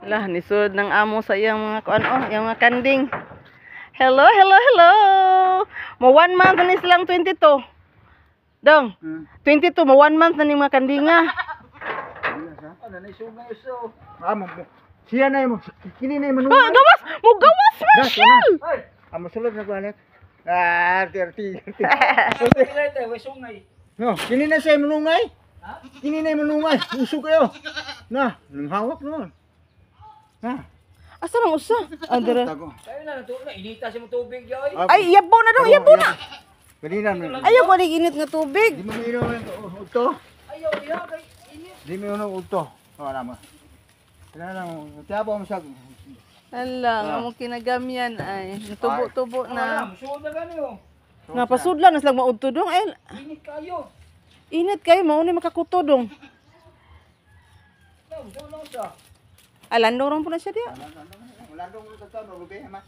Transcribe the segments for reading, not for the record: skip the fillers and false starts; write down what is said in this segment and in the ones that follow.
Lah, nisod ng amo sa iyang mga kuan yung mga kanding. Hello, hello, hello. Mo 1 month na ni silang 22. Dong. 22 mo 1 month na ni mga kandinga. Ano na isugay so. Amo mo. Siya na mo. Kini na mo. Gawas, mo gawas Marshall. Amo sulod na kuanek. Ah, 30. No, kini na siya manungay. Ha? Kini na manungay. Usog kayo. Na, nang hawak noon. Ha? Asa nang usa? Andra. Kayo na nato na inita sa tubig yoy. Ay, yabo na daw, yabo na. Ganina mo. Ayaw ko ni init nga tubig. Di mo inom ito. Ayaw ya kay init. Di mo inom ito. Wala mo. Kaya lang, tiyapo mo siya. Ala, amo kinagamyan ay tubo-tubo na. Musuod na gani oh. Napasudlan na silang maudto dong. Ay, Init kayo. init kayo mao ni makakuto dong. Musuod na sa. Alandong ron po na siya diya. Landong mo sa no rubi ma.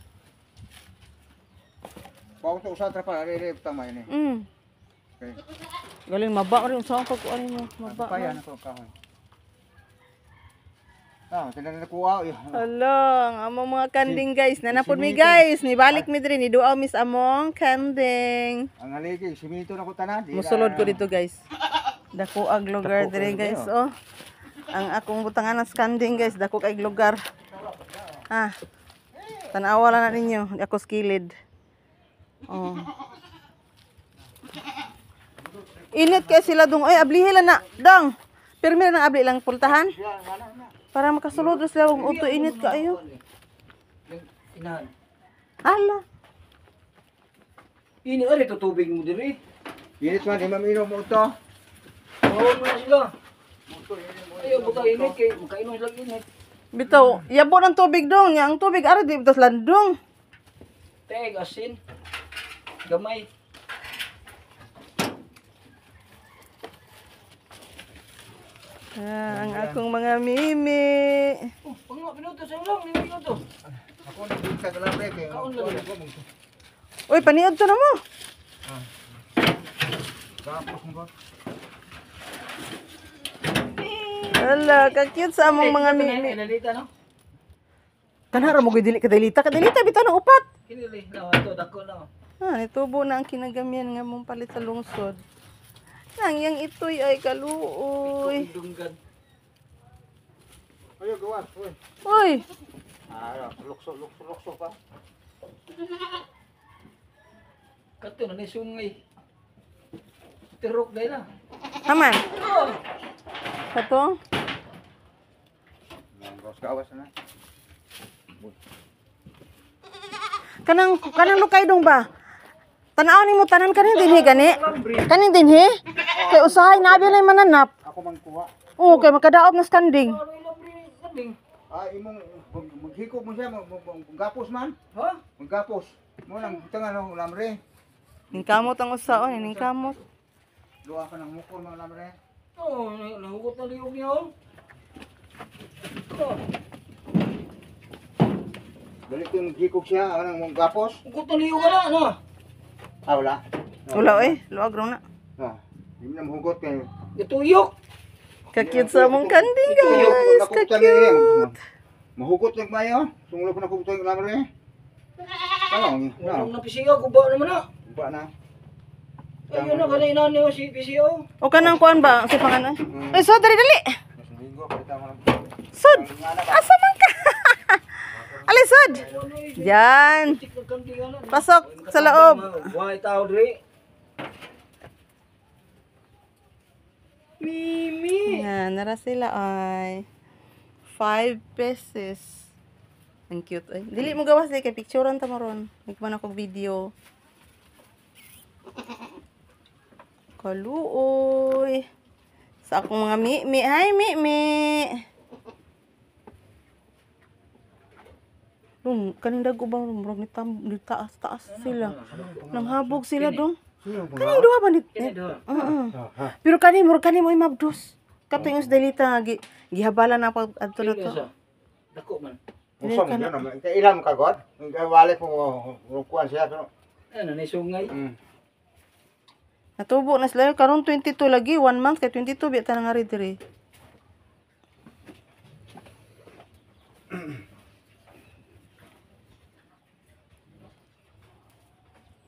Pau to usa tra pa re tama ini. Okay. Galing maba rin sa ako kuan mo, maba. Kaya na ko kahoy. Tinala na kuha. Hala, ang among mga kanding guys. Nanapod mi guys. Nibalik mi diri ni duaw mis among kanding. Ang haligi, simito na ko tanan. Musulod ko dito guys. Dako ang lugar diri guys. Oh. Ang akong butangan ng kanding guys. Dako kay lugar. Ah. Tanawa lang na ninyo. Ako skilid. Oh. Init kay sila dong. Ay, ablihi lang na. Dong. Pirmi na abli lang pultahan. Para makasulod sila kung uto init kaayo. Inahan. Ala. Ini ari to tubig mo diri. Init man, di maminom mo ito. Oo mo na sila. Ayaw buta init kay makainom sila init. Bitaw, yabo ng tubig dong. Yang tubig ara di bitas landong. Teg asin. Gamay. Ah, ang akong mga mimi. Oh, pang minuto sa ulang, 5 minuto. Ako nagpunta sa labre kay Kaon lang. Uy, paniod to na mo. Tapos mo. Ala, ka-cute sa among mga mimi. Nalita no? Kanara mo gid dili kadalita. Kadalita bitaw na upat. Kinili na ato dako na. Ah, nitubo na ang kinagamyan nga mong palit sa lungsod. Nang yang itoy ay kaluoy. Dunggan. Ayo gawas, oy. Uy, Lukso pa. Kato na ni sungay. Tirok dai na. aman. Kato. Gawas na. Kanang lukay dong ba? Tanaw ni mo tanan kanin dinhi gani. Kanin dinhi. Kay usahay nabi lay mananap. Ako man kuha. Oo, kay makadaot na standing. Ano ilabri sabing? Imong maghikop mo siya, maggapos man. Ha? Maggapos. Mo nang tanga no lamre. Ningkamot ang usaon, ningkamot. Duha ka ng mukol mga lamre. Oh, nahugot na liog niya oh. Oh, Dali ko maghikop siya, anang maggapos. hugot na liog ka na, ano? Wala. Wala luag raw na. Di mo na mahugot kayo. Ituyok. Ka-cute sa mong kanding guys. Ka-cute. Mahugot lang mayo. Sunglo ko na kubutoy ng lamre. Tanong, Nung napisiyo, kuba naman na. Ba na. Ayun na, kanina niyo si PCO. O kanang kuan ba si pangalan? Ay, so dali. Mas linggo, palitan mo lang. Sud. Asa man ka? Ali sud. Yan. Pasok sa loob. Buhay tao diri. Mimi. Yan, nara sila ay 5 pesos. Ang cute ay. Dili mo gawas kay picturean ta maron. Nagman ako video. Kaluoy. Sa akong mga mimi. Hi mimi. Kaning dago ba murag ni taas sila. Nanghabog sila dong. Kaning duha ba nit? Pero kani murag kani mo mabdos. Katingos delita nga gihabala na pag adto na to. Dako man. Usap mo yun. Ilam ka, God? Wali po, rukuan siya. Ano, naisungay. Natubo na sila. Karon 22 lagi. 1 month kay 22. Biya ta nga rin diri.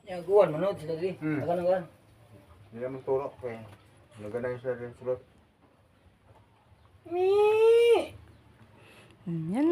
Ya, guwan manood sila di. Hmm. Tagan. Hindi naman turok kaya. Nagana yung sa sulot. Yan